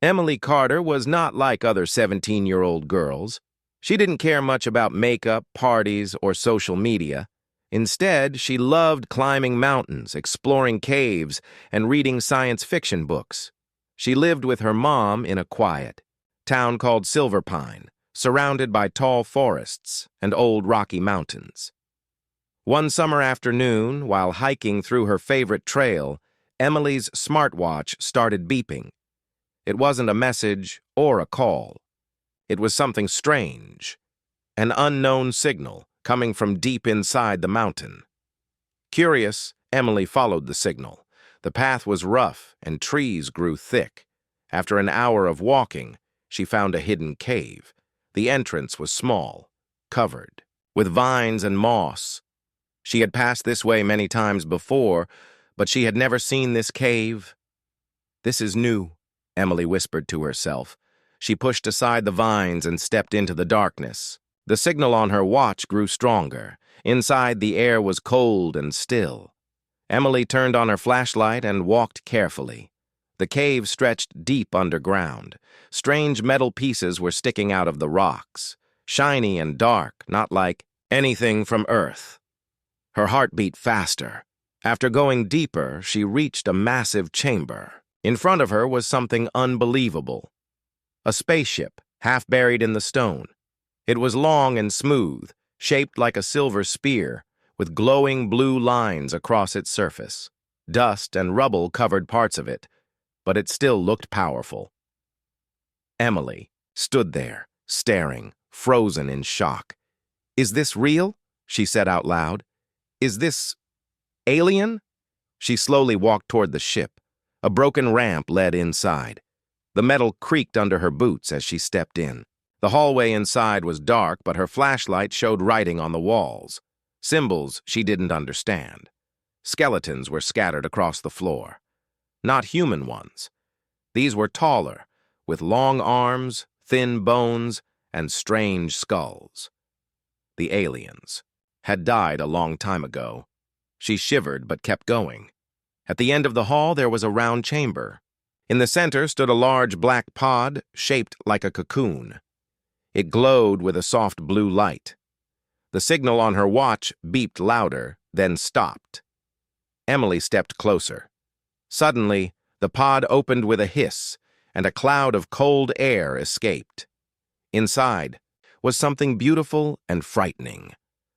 Emily Carter was not like other 17-year-old girls. She didn't care much about makeup, parties, or social media. Instead, she loved climbing mountains, exploring caves, and reading science fiction books. She lived with her mom in a quiet town called Silver Pine, surrounded by tall forests and old rocky mountains. One summer afternoon, while hiking through her favorite trail, Emily's smartwatch started beeping. It wasn't a message or a call. It was something strange, an unknown signal coming from deep inside the mountain. Curious, Emily followed the signal. The path was rough and trees grew thick. After an hour of walking, she found a hidden cave. The entrance was small, covered with vines and moss. She had passed this way many times before, but she had never seen this cave. "This is new," Emily whispered to herself. She pushed aside the vines and stepped into the darkness. The signal on her watch grew stronger. Inside, the air was cold and still. Emily turned on her flashlight and walked carefully. The cave stretched deep underground. Strange metal pieces were sticking out of the rocks, shiny and dark, not like anything from Earth. Her heart beat faster. After going deeper, she reached a massive chamber. In front of her was something unbelievable. A spaceship, half buried in the stone. It was long and smooth, shaped like a silver spear, with glowing blue lines across its surface. Dust and rubble covered parts of it, but it still looked powerful. Emily stood there, staring, frozen in shock. "Is this real?" she said out loud. "Is this alien?" She slowly walked toward the ship. A broken ramp led inside. The metal creaked under her boots as she stepped in. The hallway inside was dark, but her flashlight showed writing on the walls. Symbols she didn't understand. Skeletons were scattered across the floor. Not human ones. These were taller, with long arms, thin bones, and strange skulls. The aliens had died a long time ago. She shivered but kept going. At the end of the hall there was a round chamber. In the center stood a large black pod shaped like a cocoon. It glowed with a soft blue light. The signal on her watch beeped louder, then stopped. Emily stepped closer. Suddenly, the pod opened with a hiss, and a cloud of cold air escaped. Inside was something beautiful and frightening.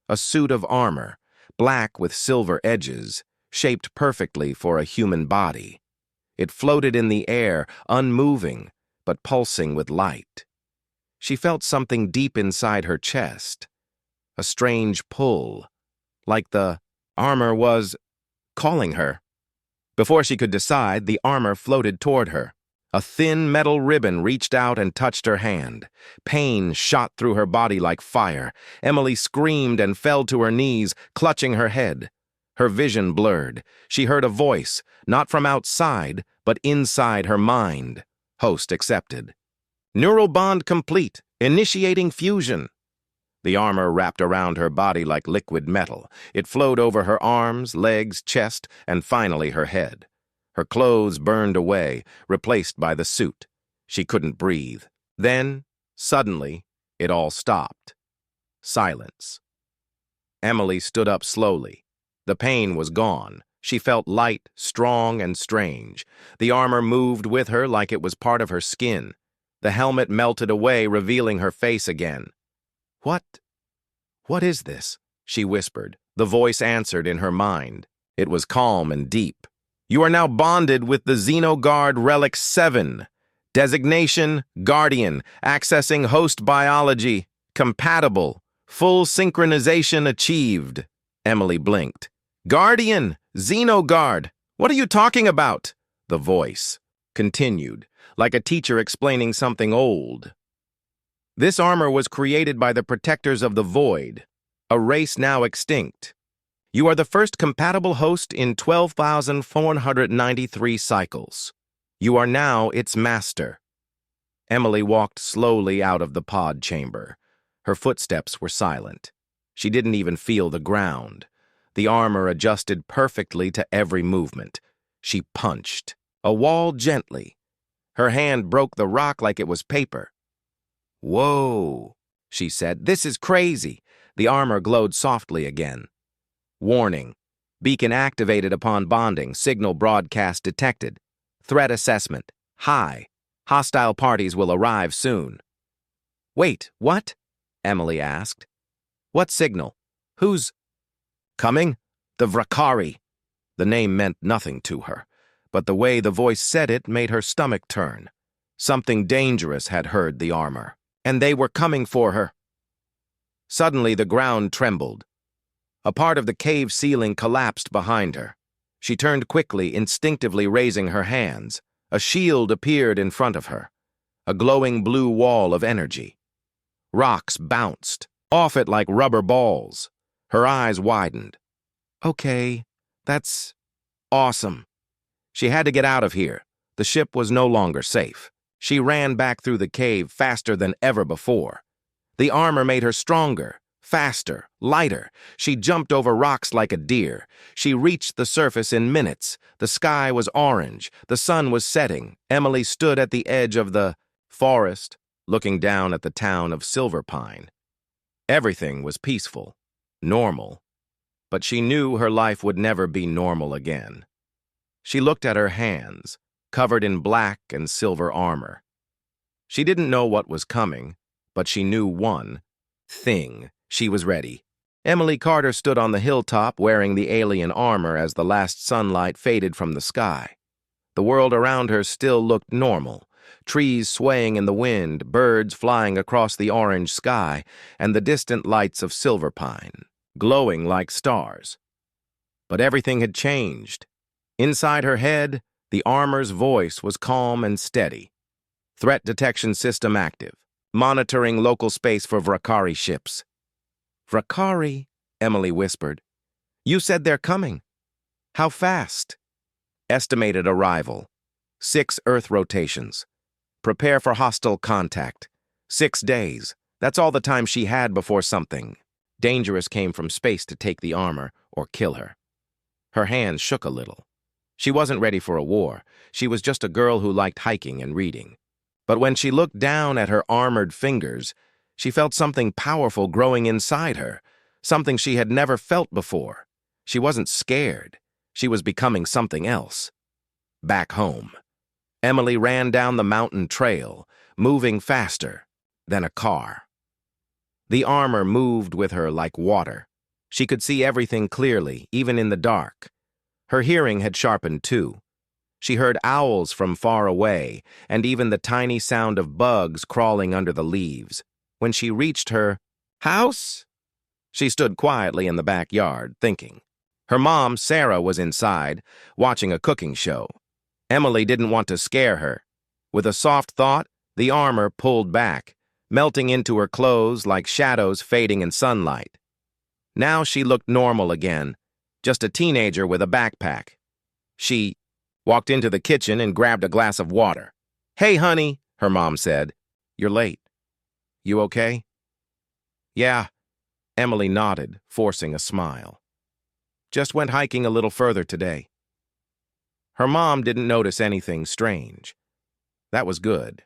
A suit of armor, black with silver edges, shaped perfectly for a human body. It floated in the air, unmoving, but pulsing with light. She felt something deep inside her chest, a strange pull, like the armor was calling her. Before she could decide, the armor floated toward her. A thin metal ribbon reached out and touched her hand. Pain shot through her body like fire. Emily screamed and fell to her knees, clutching her head. Her vision blurred. She heard a voice, not from outside, but inside her mind. Host accepted. "Neural bond complete. Initiating fusion." The armor wrapped around her body like liquid metal. It flowed over her arms, legs, chest, and finally her head. Her clothes burned away, replaced by the suit. She couldn't breathe. Then, suddenly, it all stopped. Silence. Emily stood up slowly. The pain was gone. She felt light, strong, and strange. The armor moved with her like it was part of her skin. The helmet melted away, revealing her face again. What is this?" she whispered. The voice answered in her mind. It was calm and deep. "You are now bonded with the Xenoguard Relic 7. Designation, Guardian. Accessing host biology. Compatible. Full synchronization achieved." Emily blinked. "Guardian! Xenoguard! What are you talking about?" The voice continued, like a teacher explaining something old. "This armor was created by the Protectors of the Void, a race now extinct. You are the first compatible host in 12,493 cycles. You are now its master." Emily walked slowly out of the pod chamber. Her footsteps were silent. She didn't even feel the ground. The armor adjusted perfectly to every movement. She punched a wall gently. Her hand broke the rock like it was paper. "Whoa," she said. "This is crazy." The armor glowed softly again. Warning. Beacon activated upon bonding. Signal broadcast detected. Threat assessment. High. Hostile parties will arrive soon. "Wait, what?" Emily asked. "What signal? Who's coming?" "The Vrakari." The name meant nothing to her, but the way the voice said it made her stomach turn. Something dangerous had heard the armor, and they were coming for her. Suddenly, the ground trembled. A part of the cave ceiling collapsed behind her. She turned quickly, instinctively raising her hands. A shield appeared in front of her, a glowing blue wall of energy. Rocks bounced off it like rubber balls. Her eyes widened. "Okay, that's awesome." She had to get out of here. The ship was no longer safe. She ran back through the cave faster than ever before. The armor made her stronger, faster, lighter. She jumped over rocks like a deer. She reached the surface in minutes. The sky was orange. The sun was setting. Emily stood at the edge of the forest, looking down at the town of Silverpine. Everything was peaceful, normal, but she knew her life would never be normal again. She looked at her hands, covered in black and silver armor. She didn't know what was coming, but she knew one thing. She was ready. Emily Carter stood on the hilltop wearing the alien armor as the last sunlight faded from the sky. The world around her still looked normal. Trees swaying in the wind, birds flying across the orange sky, and the distant lights of Silverpine, glowing like stars. But everything had changed. Inside her head, the armor's voice was calm and steady. "Threat detection system active. Monitoring local space for Vrakari ships." "Vrakari?" Emily whispered. "You said they're coming. How fast?" "Estimated arrival. 6 Earth rotations. Prepare for hostile contact. 6 days. That's all the time she had before something dangerous came from space to take the armor or kill her." Her hands shook a little. She wasn't ready for a war. She was just a girl who liked hiking and reading. But when she looked down at her armored fingers, she felt something powerful growing inside her, something she had never felt before. She wasn't scared. She was becoming something else. Back home, Emily ran down the mountain trail, moving faster than a car. The armor moved with her like water. She could see everything clearly, even in the dark. Her hearing had sharpened too. She heard owls from far away, and even the tiny sound of bugs crawling under the leaves. When she reached her house, she stood quietly in the backyard, thinking. Her mom, Sarah, was inside, watching a cooking show. Emily didn't want to scare her. With a soft thought, the armor pulled back, melting into her clothes like shadows fading in sunlight. Now she looked normal again, just a teenager with a backpack. She walked into the kitchen and grabbed a glass of water. "Hey, honey," her mom said. "You're late. You okay?" "Yeah," Emily nodded, forcing a smile. "Just went hiking a little further today." Her mom didn't notice anything strange. That was good.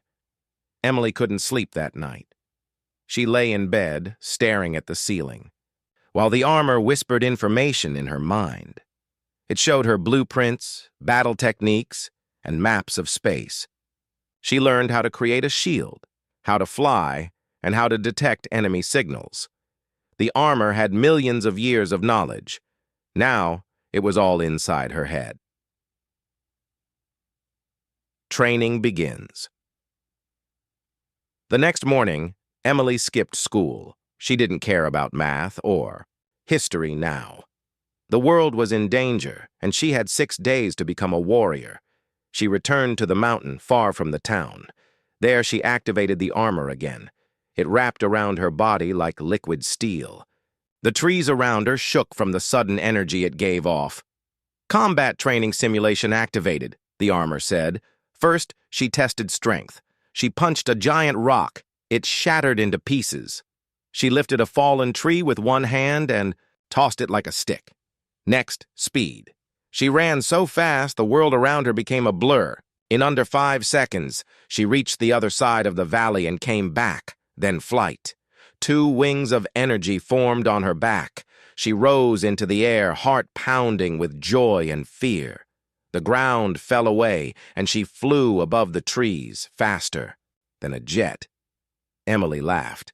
Emily couldn't sleep that night. She lay in bed, staring at the ceiling, while the armor whispered information in her mind. It showed her blueprints, battle techniques, and maps of space. She learned how to create a shield, how to fly, and how to detect enemy signals. The armor had millions of years of knowledge. Now, it was all inside her head. Training begins. The next morning, Emily skipped school. She didn't care about math or history now. The world was in danger, and she had 6 days to become a warrior. She returned to the mountain far from the town. There she activated the armor again. It wrapped around her body like liquid steel. The trees around her shook from the sudden energy it gave off. "Combat training simulation activated," the armor said. First, she tested strength. She punched a giant rock. It shattered into pieces. She lifted a fallen tree with one hand and tossed it like a stick. Next, speed. She ran so fast the world around her became a blur. In under 5 seconds, she reached the other side of the valley and came back, then flight. 2 wings of energy formed on her back. She rose into the air, heart pounding with joy and fear. The ground fell away, and she flew above the trees, faster than a jet. Emily laughed.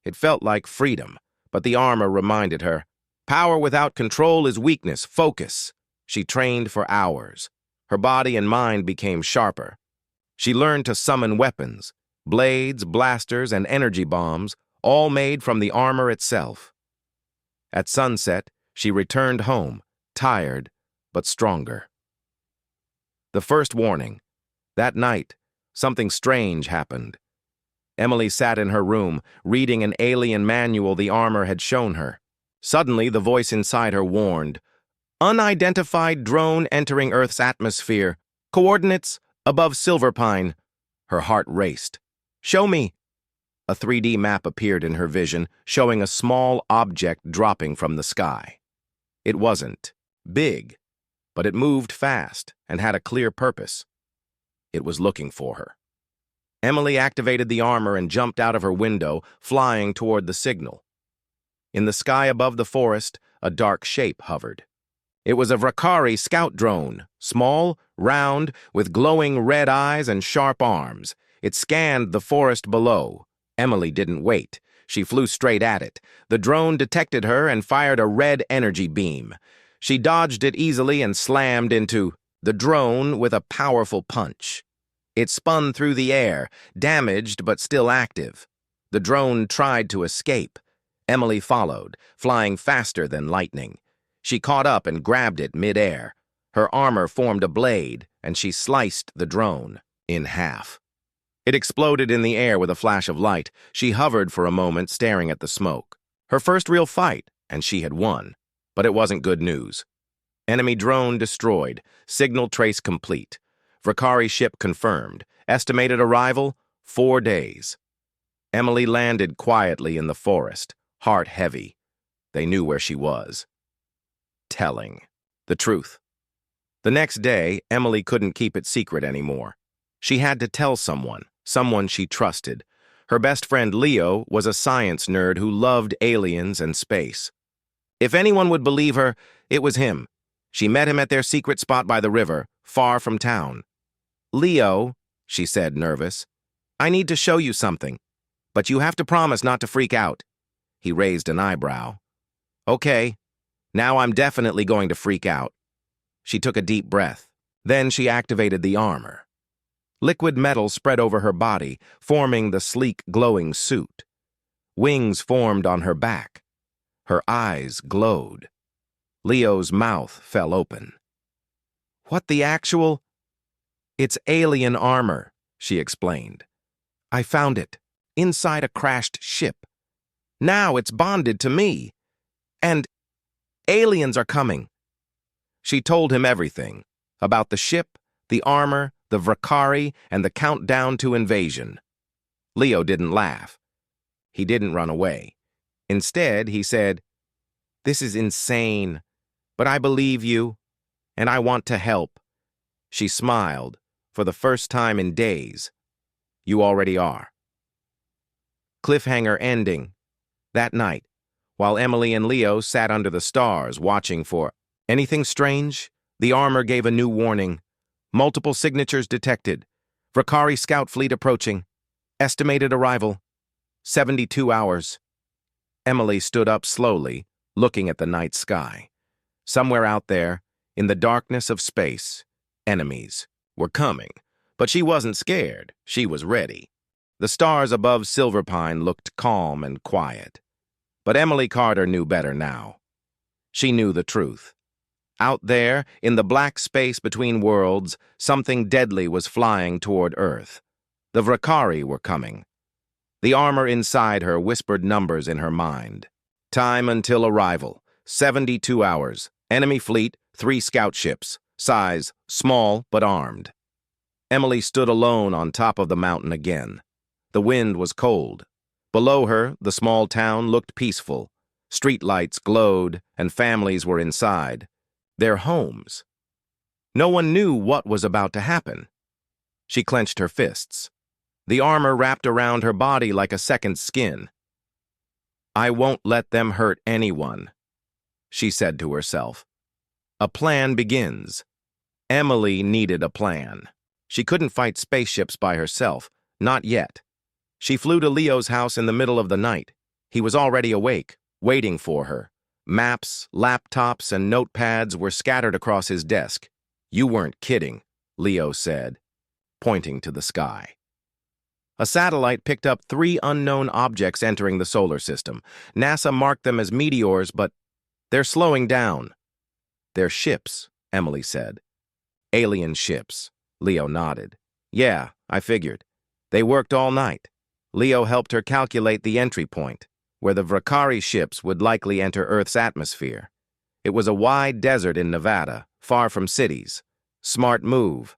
It felt like freedom, but the armor reminded her, power without control is weakness, focus. She trained for hours. Her body and mind became sharper. She learned to summon weapons, blades, blasters, and energy bombs, all made from the armor itself. At sunset, she returned home, tired but stronger. The first warning. That night, something strange happened. Emily sat in her room, reading an alien manual the armor had shown her. Suddenly, the voice inside her warned, unidentified drone entering Earth's atmosphere. Coordinates above Silverpine. Her heart raced. Show me. A 3D map appeared in her vision, showing a small object dropping from the sky. It wasn't big, but it moved fast and had a clear purpose. It was looking for her. Emily activated the armor and jumped out of her window, flying toward the signal. In the sky above the forest, a dark shape hovered. It was a Vakari scout drone, small, round, with glowing red eyes and sharp arms. It scanned the forest below. Emily didn't wait. She flew straight at it. The drone detected her and fired a red energy beam. She dodged it easily and slammed into the drone with a powerful punch. It spun through the air, damaged but still active. The drone tried to escape. Emily followed, flying faster than lightning. She caught up and grabbed it mid-air. Her armor formed a blade, and she sliced the drone in half. It exploded in the air with a flash of light. She hovered for a moment, staring at the smoke. Her first real fight, and she had won. But it wasn't good news. Enemy drone destroyed. Signal trace complete. Vakari ship confirmed. Estimated arrival, 4 days. Emily landed quietly in the forest, heart heavy. They knew where she was. Telling the truth. The next day, Emily couldn't keep it secret anymore. She had to tell someone she trusted. Her best friend Leo was a science nerd who loved aliens and space. If anyone would believe her, it was him. She met him at their secret spot by the river, far from town. Leo, she said, nervous, I need to show you something, but you have to promise not to freak out. He raised an eyebrow. Okay, now I'm definitely going to freak out. She took a deep breath. Then she activated the armor. Liquid metal spread over her body, forming the sleek, glowing suit. Wings formed on her back. Her eyes glowed. Leo's mouth fell open. What the actual? It's alien armor, she explained. I found it, inside a crashed ship. Now it's bonded to me. And aliens are coming. She told him everything, about the ship, the armor, the Vakari, and the countdown to invasion. Leo didn't laugh. He didn't run away. Instead, he said, This is insane, but I believe you, and I want to help. She smiled, for the first time in days. You already are. Cliffhanger ending. That night, while Emily and Leo sat under the stars watching for anything strange, the armor gave a new warning. Multiple signatures detected. Vakari scout fleet approaching. Estimated arrival, 72 hours. Emily stood up slowly, looking at the night sky. Somewhere out there, in the darkness of space, enemies were coming. But she wasn't scared. She was ready. The stars above Silverpine looked calm and quiet. But Emily Carter knew better now. She knew the truth. Out there, in the black space between worlds, something deadly was flying toward Earth. The Vakari were coming. The armor inside her whispered numbers in her mind. Time until arrival, 72 hours. Enemy fleet, 3 scout ships. Size, small but armed. Emily stood alone on top of the mountain again. The wind was cold. Below her, the small town looked peaceful. Streetlights glowed, and families were inside. Their homes. No one knew what was about to happen. She clenched her fists. The armor wrapped around her body like a second skin. "I won't let them hurt anyone," she said to herself. A plan begins. Emily needed a plan. She couldn't fight spaceships by herself, not yet. She flew to Leo's house in the middle of the night. He was already awake, waiting for her. Maps, laptops, and notepads were scattered across his desk. "You weren't kidding," Leo said, pointing to the sky. A satellite picked up 3 unknown objects entering the solar system. NASA marked them as meteors, but they're slowing down. "They're ships," Emily said. "Alien ships," Leo nodded. "Yeah, I figured. They worked all night." Leo helped her calculate the entry point, where the Vakari ships would likely enter Earth's atmosphere. It was a wide desert in Nevada, far from cities. Smart move.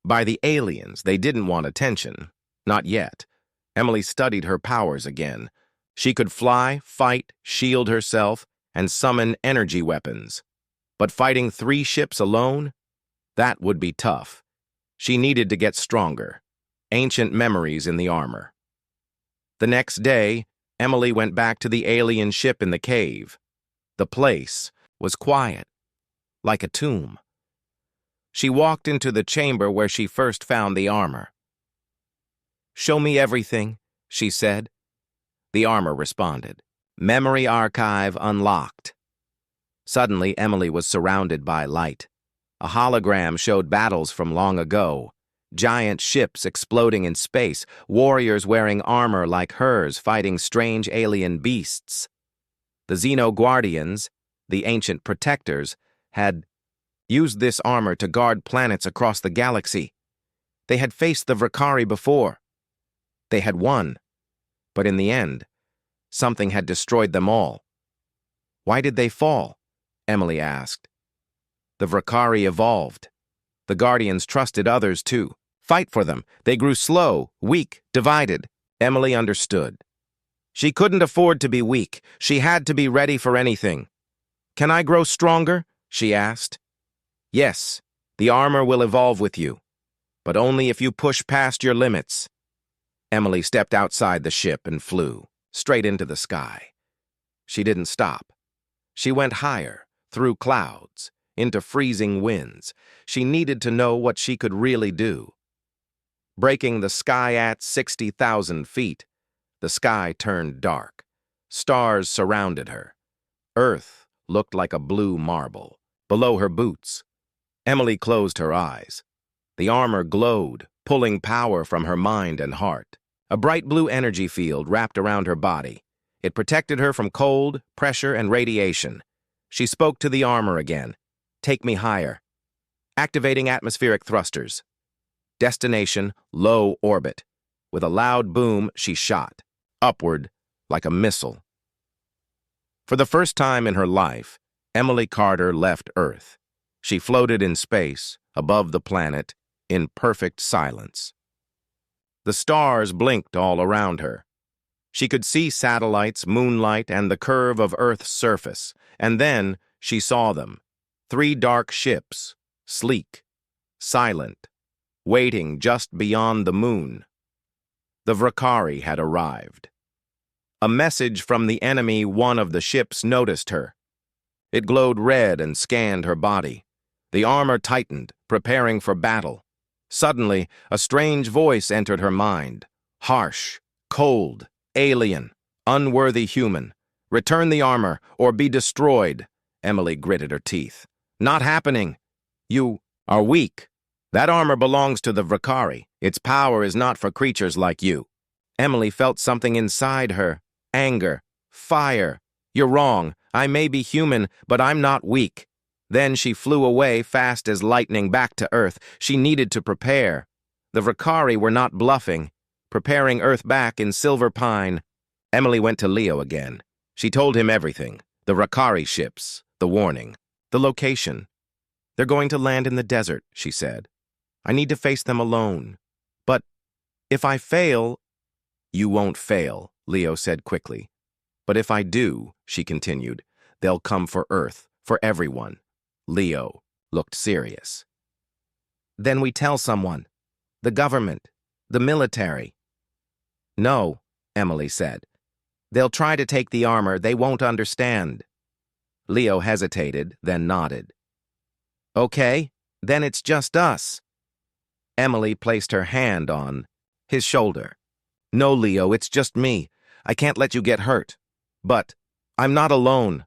By the aliens, they didn't want attention. Not yet. Emily studied her powers again. She could fly, fight, shield herself, and summon energy weapons. But fighting 3 ships alone? That would be tough. She needed to get stronger. Ancient memories in the armor. The next day, Emily went back to the alien ship in the cave. The place was quiet, like a tomb. She walked into the chamber where she first found the armor. "Show me everything," she said. The armor responded. "Memory archive unlocked." Suddenly, Emily was surrounded by light. A hologram showed battles from long ago. Giant ships exploding in space, warriors wearing armor like hers fighting strange alien beasts. The Xeno-Guardians, the ancient protectors, had used this armor to guard planets across the galaxy. They had faced the Vakari before. They had won. But in the end, something had destroyed them all. "Why did they fall?" Emily asked. "The Vakari evolved. The Guardians trusted others too. Fight for them. They grew slow, weak, divided." Emily understood. She couldn't afford to be weak. She had to be ready for anything. "Can I grow stronger?" she asked. "Yes, the armor will evolve with you, but only if you push past your limits." Emily stepped outside the ship and flew, straight into the sky. She didn't stop. She went higher, through clouds, into freezing winds. She needed to know what she could really do. Breaking the sky at 60,000 feet, the sky turned dark. Stars surrounded her. Earth looked like a blue marble, below her boots. Emily closed her eyes. The armor glowed, pulling power from her mind and heart. A bright blue energy field wrapped around her body. It protected her from cold, pressure, and radiation. She spoke to the armor again. "Take me higher." Activating atmospheric thrusters. Destination, low orbit. With a loud boom, she shot, upward like a missile. For the first time in her life, Emily Carter left Earth. She floated in space, above the planet, in perfect silence. The stars blinked all around her. She could see satellites, moonlight, and the curve of Earth's surface, and then she saw them. 3 dark ships, sleek, silent, waiting just beyond the moon. The Vakari had arrived. A message from the enemy. One of the ships noticed her. It glowed red and scanned her body. The armor tightened, preparing for battle. Suddenly, a strange voice entered her mind. Harsh, cold, alien, unworthy human. "Return the armor, or be destroyed." Emily gritted her teeth. "Not happening. You are weak. That armor belongs to the Vakari. Its power is not for creatures like you." Emily felt something inside her. Anger. Fire. "You're wrong. I may be human, but I'm not weak." Then she flew away fast as lightning back to Earth. She needed to prepare. The Vakari were not bluffing, preparing Earth back in Silver Pine. Emily went to Leo again. She told him everything. The Vakari ships, the warning, the location. "They're going to land in the desert," she said. "I need to face them alone. But if I fail—" "You won't fail," Leo said quickly. "But if I do," she continued, "they'll come for Earth, for everyone." Leo looked serious. "Then we tell someone." The government. The military. No, Emily said. They'll try to take the armor. They won't understand. Leo hesitated, then nodded. Okay, then it's just us. Emily placed her hand on his shoulder. No, Leo, it's just me. I can't let you get hurt. But I'm not alone.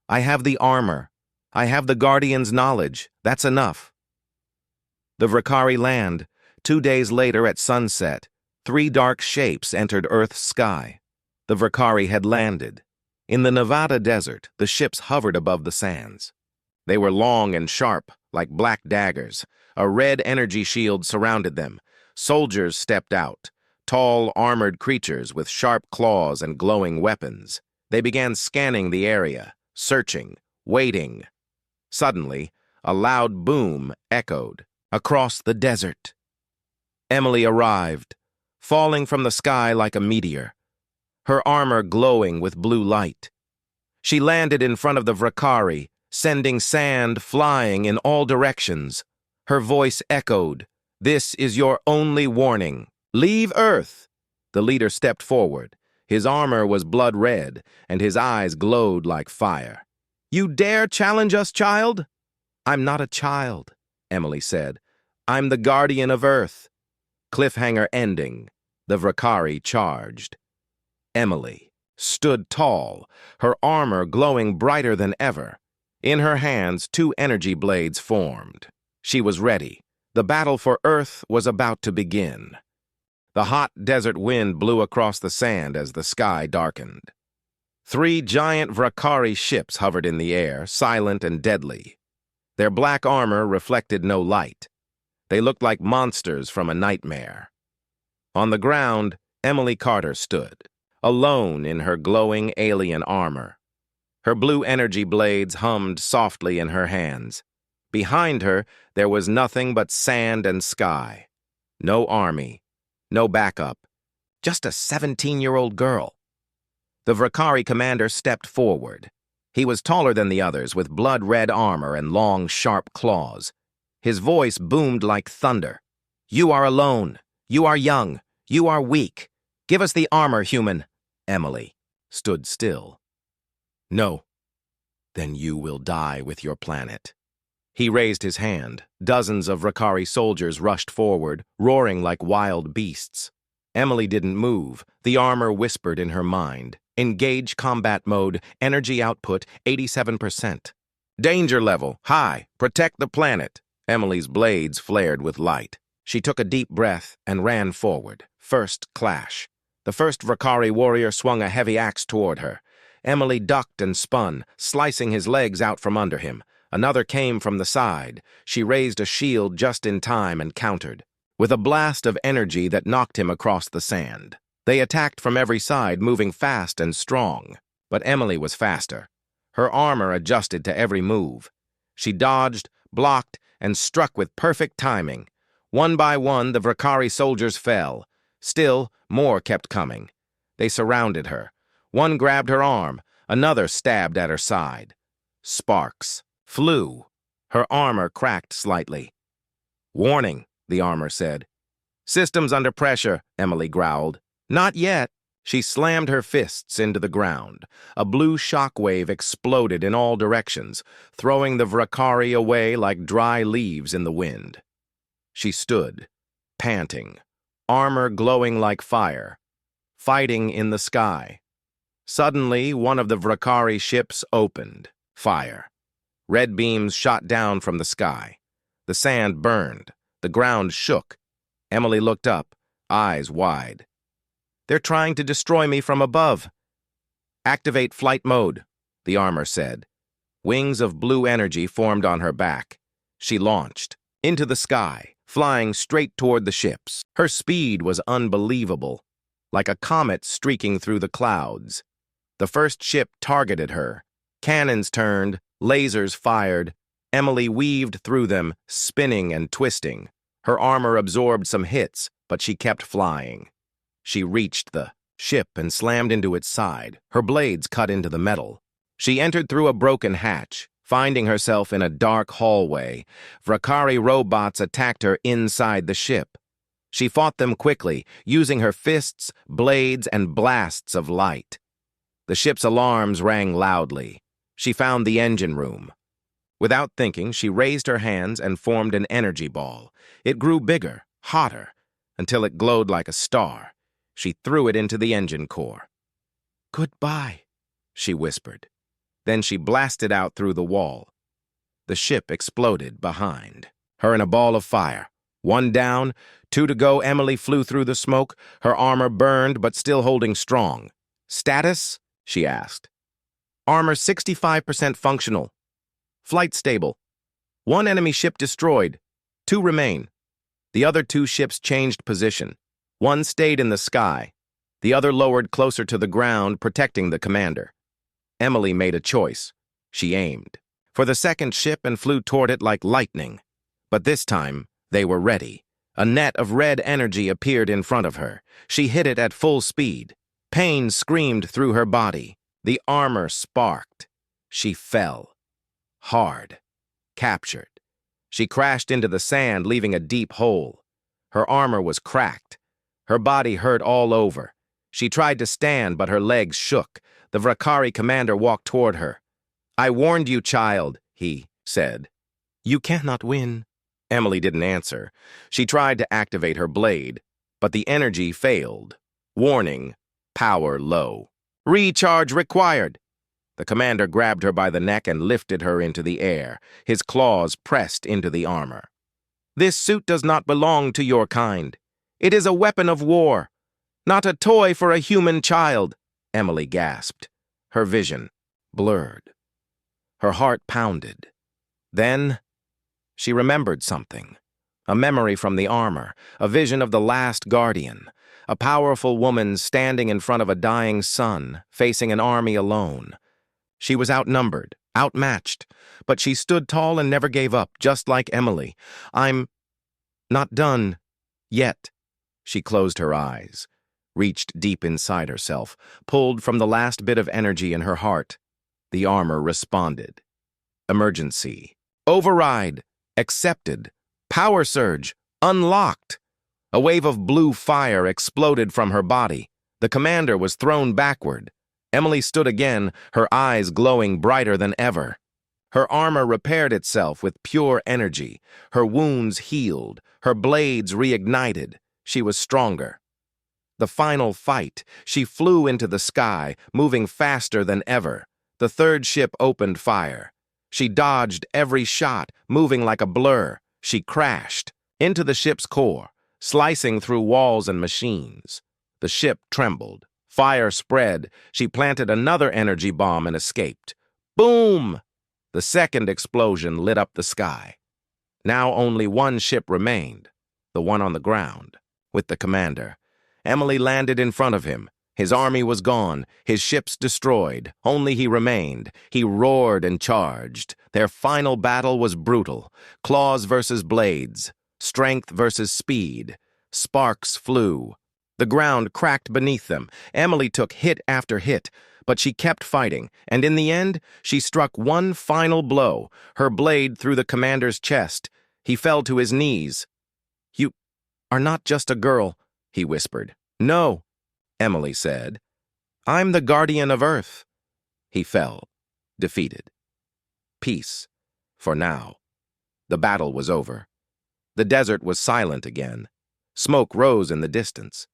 I have the armor. I have the Guardian's knowledge. That's enough. The Vakari land. 2 days later at sunset, 3 dark shapes entered Earth's sky. The Vakari had landed. In the Nevada desert, the ships hovered above the sands. They were long and sharp, like black daggers. A red energy shield surrounded them. Soldiers stepped out, tall, armored creatures with sharp claws and glowing weapons. They began scanning the area, searching, waiting. Suddenly, a loud boom echoed across the desert. Emily arrived, falling from the sky like a meteor, her armor glowing with blue light. She landed in front of the Vakari, sending sand flying in all directions. Her voice echoed, "This is your only warning. Leave Earth." The leader stepped forward. His armor was blood red, and his eyes glowed like fire. "You dare challenge us, child?" "I'm not a child," Emily said. "I'm the guardian of Earth." Cliffhanger ending. The Vakari charged. Emily stood tall, her armor glowing brighter than ever. In her hands, 2 energy blades formed. She was ready. The battle for Earth was about to begin. The hot desert wind blew across the sand as the sky darkened. 3 giant Vakari ships hovered in the air, silent and deadly. Their black armor reflected no light. They looked like monsters from a nightmare. On the ground, Emily Carter stood, alone in her glowing alien armor. Her blue energy blades hummed softly in her hands. Behind her, there was nothing but sand and sky. No army, no backup, just a 17-year-old girl. The Vakari commander stepped forward. He was taller than the others, with blood-red armor and long, sharp claws. His voice boomed like thunder. "You are alone. You are young. You are weak. Give us the armor, human." Emily stood still. "No. Then you will die with your planet." He raised his hand. Dozens of Vakari soldiers rushed forward, roaring like wild beasts. Emily didn't move. The armor whispered in her mind. "Engage combat mode. Energy output 87%. Danger level high. Protect the planet." Emily's blades flared with light. She took a deep breath and ran forward. First clash. The first Vakari warrior swung a heavy axe toward her. Emily ducked and spun, slicing his legs out from under him. Another came from the side. She raised a shield just in time and countered, with a blast of energy that knocked him across the sand. They attacked from every side, moving fast and strong. But Emily was faster. Her armor adjusted to every move. She dodged, blocked, and struck with perfect timing. One by one, the Vakari soldiers fell. Still, more kept coming. They surrounded her. One grabbed her arm, another stabbed at her side. Sparks flew. Her armor cracked slightly. "Warning," the armor said. "Systems under pressure," Emily growled. "Not yet." She slammed her fists into the ground. A blue shockwave exploded in all directions, throwing the Vakari away like dry leaves in the wind. She stood, panting, armor glowing like fire, fighting in the sky. Suddenly, one of the Vakari ships opened fire. Red beams shot down from the sky. The sand burned. The ground shook. Emily looked up, eyes wide. "They're trying to destroy me from above." "Activate flight mode," the armor said. Wings of blue energy formed on her back. She launched into the sky, flying straight toward the ships. Her speed was unbelievable, like a comet streaking through the clouds. The first ship targeted her. Cannons turned, lasers fired. Emily weaved through them, spinning and twisting. Her armor absorbed some hits, but she kept flying. She reached the ship and slammed into its side. Her blades cut into the metal. She entered through a broken hatch, finding herself in a dark hallway. Vakari robots attacked her inside the ship. She fought them quickly, using her fists, blades, and blasts of light. The ship's alarms rang loudly. She found the engine room. Without thinking, she raised her hands and formed an energy ball. It grew bigger, hotter, until it glowed like a star. She threw it into the engine core. "Goodbye," she whispered. Then she blasted out through the wall. The ship exploded behind her in a ball of fire. One down, two to go. Emily flew through the smoke, her armor burned but still holding strong. "Status?" she asked. "Armor 65% functional. Flight stable. One enemy ship destroyed. 2 remain. The other 2 ships changed position. One stayed in the sky. The other lowered closer to the ground, protecting the commander." Emily made a choice. She aimed for the second ship and flew toward it like lightning. But this time, they were ready. A net of red energy appeared in front of her. She hit it at full speed. Pain screamed through her body. The armor sparked. She fell. Hard. Captured. She crashed into the sand, leaving a deep hole. Her armor was cracked. Her body hurt all over. She tried to stand, but her legs shook. The Vrakari commander walked toward her. "I warned you, child," he said. "You cannot win." Emily didn't answer. She tried to activate her blade, but the energy failed. Warning, power low. "Recharge required." The commander grabbed her by the neck and lifted her into the air. His claws pressed into the armor. "This suit does not belong to your kind. It is a weapon of war, not a toy for a human child," Emily gasped. Her vision blurred. Her heart pounded. Then she remembered something. A memory from the armor, a vision of the last guardian, a powerful woman standing in front of a dying son, facing an army alone. She was outnumbered, outmatched, but she stood tall and never gave up, just like Emily. "I'm not done yet." She closed her eyes, reached deep inside herself, pulled from the last bit of energy in her heart. The armor responded. Emergency. Override. Accepted. Power surge. Unlocked. A wave of blue fire exploded from her body. The commander was thrown backward. Emily stood again, her eyes glowing brighter than ever. Her armor repaired itself with pure energy. Her wounds healed. Her blades reignited. She was stronger. The final fight. She flew into the sky, moving faster than ever. The third ship opened fire. She dodged every shot, moving like a blur. She crashed into the ship's core, slicing through walls and machines. The ship trembled. Fire spread. She planted another energy bomb and escaped. Boom! The second explosion lit up the sky. Now only one ship remained, the one on the ground, with the commander. Emily landed in front of him. His army was gone, his ships destroyed. Only he remained. He roared and charged. Their final battle was brutal. Claws versus blades. Strength versus speed. Sparks flew. The ground cracked beneath them. Emily took hit after hit, but she kept fighting, and in the end, she struck one final blow, her blade through the commander's chest. He fell to his knees. "You are not just a girl," he whispered. "No," Emily said. "I'm the guardian of Earth." He fell, defeated. Peace, for now. The battle was over. The desert was silent again. Smoke rose in the distance.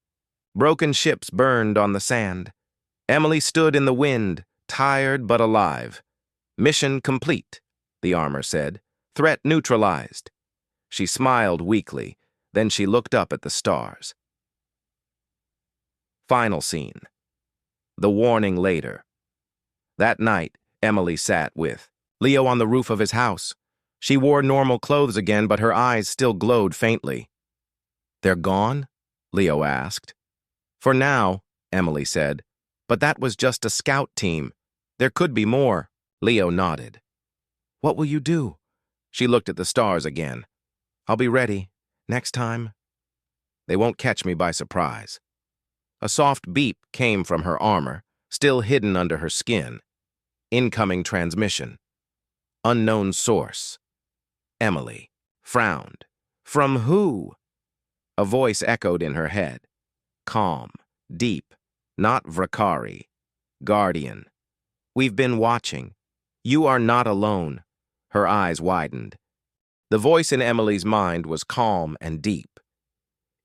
Broken ships burned on the sand. Emily stood in the wind, tired but alive. "Mission complete," the armor said. "Threat neutralized." She smiled weakly, then she looked up at the stars. Final scene. The warning later. That night, Emily sat with Leo on the roof of his house. She wore normal clothes again, but her eyes still glowed faintly. "They're gone?" Leo asked. "For now," Emily said. "But that was just a scout team. There could be more." Leo nodded. "What will you do?" She looked at the stars again. "I'll be ready. Next time. They won't catch me by surprise." A soft beep came from her armor, still hidden under her skin. Incoming transmission. Unknown source. Emily frowned. "From who?" A voice echoed in her head. Calm, deep, not Vrakari. Guardian. We've been watching. You are not alone. Her eyes widened. The voice in Emily's mind was calm and deep.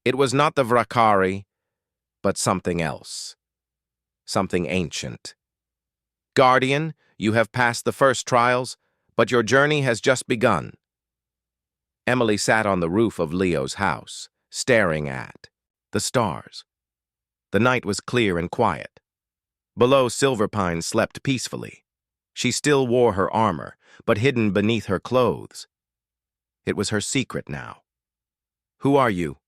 It was not the Vrakari, but something else. Something ancient. Guardian, you have passed the first trials, but your journey has just begun. Emily sat on the roof of Leo's house, staring at the stars. The night was clear and quiet. Below, Silverpine slept peacefully. She still wore her armor, but hidden beneath her clothes. It was her secret now. Who are you?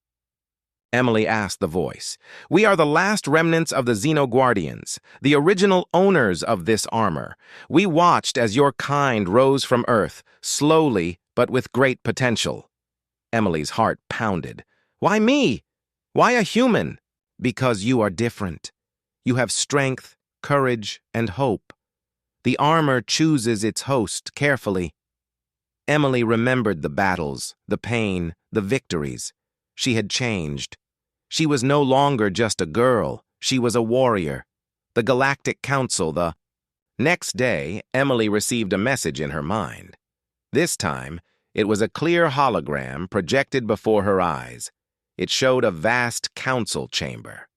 Emily asked the voice. We are the last remnants of the Xenoguardians, the original owners of this armor. We watched as your kind rose from Earth, slowly but with great potential. Emily's heart pounded. Why me? Why a human? Because you are different. You have strength, courage, and hope. The armor chooses its host carefully. Emily remembered the battles, the pain, the victories. She had changed. She was no longer just a girl. She was a warrior. The Galactic Council, the... Next day, Emily received a message in her mind. This time, it was a clear hologram projected before her eyes. It showed a vast council chamber.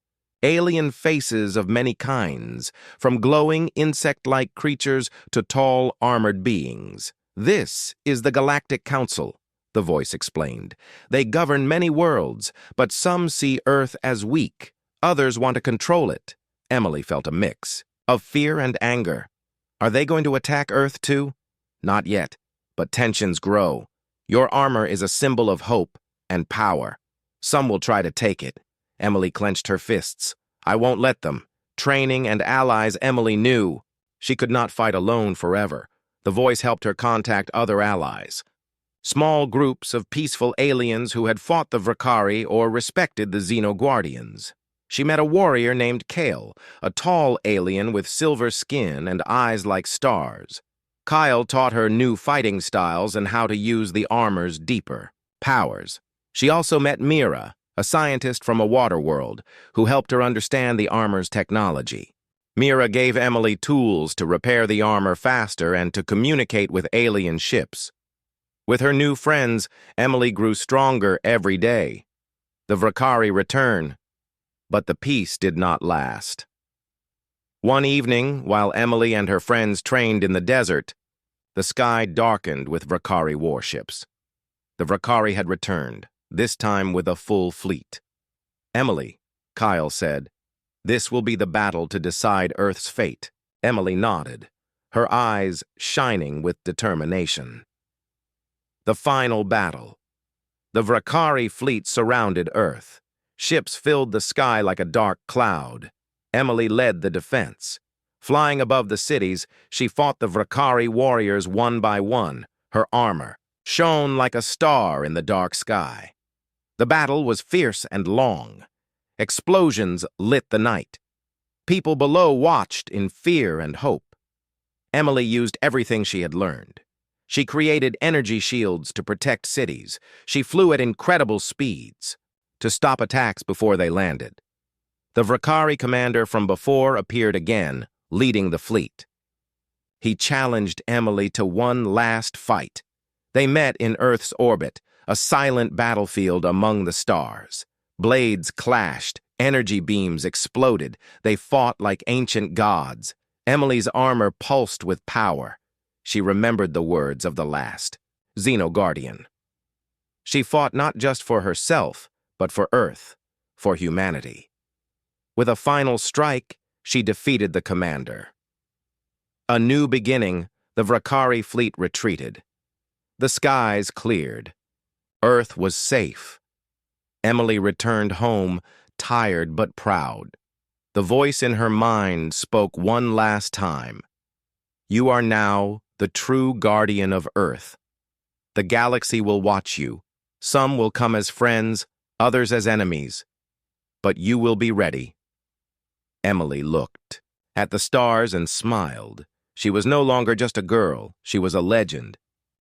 Alien faces of many kinds, from glowing insect-like creatures to tall, armored beings. This is the Galactic Council, the voice explained. They govern many worlds, but some see Earth as weak. Others want to control it. Emily felt a mix of fear and anger. Are they going to attack Earth too? Not yet, but tensions grow. Your armor is a symbol of hope and power. Some will try to take it. Emily clenched her fists. I won't let them. Training and allies Emily knew. She could not fight alone forever. The voice helped her contact other allies. Small groups of peaceful aliens who had fought the Vrakari or respected the Xenoguardians. She met a warrior named Kale, a tall alien with silver skin and eyes like stars. Kyle taught her new fighting styles and how to use the armor's deeper powers. She also met Mira, a scientist from a water world, who helped her understand the armor's technology. Mira gave Emily tools to repair the armor faster and to communicate with alien ships. With her new friends, Emily grew stronger every day. The Vrakari returned, but the peace did not last. One evening, while Emily and her friends trained in the desert, the sky darkened with Vrakari warships. The Vrakari had returned, this time with a full fleet. Emily, Kyle said, this will be the battle to decide Earth's fate. Emily nodded, her eyes shining with determination. The final battle. The Vrakari fleet surrounded Earth. Ships filled the sky like a dark cloud. Emily led the defense. Flying above the cities, she fought the Vrakari warriors one by one. Her armor shone like a star in the dark sky. The battle was fierce and long. Explosions lit the night. People below watched in fear and hope. Emily used everything she had learned. She created energy shields to protect cities. She flew at incredible speeds to stop attacks before they landed. The Vrakari commander from before appeared again, leading the fleet. He challenged Emily to one last fight. They met in Earth's orbit, a silent battlefield among the stars. Blades clashed, energy beams exploded. They fought like ancient gods. Emily's armor pulsed with power. She remembered the words of the last Xenoguardian. She fought not just for herself, but for Earth, for humanity. With a final strike, she defeated the commander. A new beginning, the Vrakari fleet retreated. The skies cleared. Earth was safe. Emily returned home, tired but proud. The voice in her mind spoke one last time. You are now the true guardian of Earth. The galaxy will watch you. Some will come as friends, others as enemies. But you will be ready. Emily looked at the stars and smiled. She was no longer just a girl. She was a legend.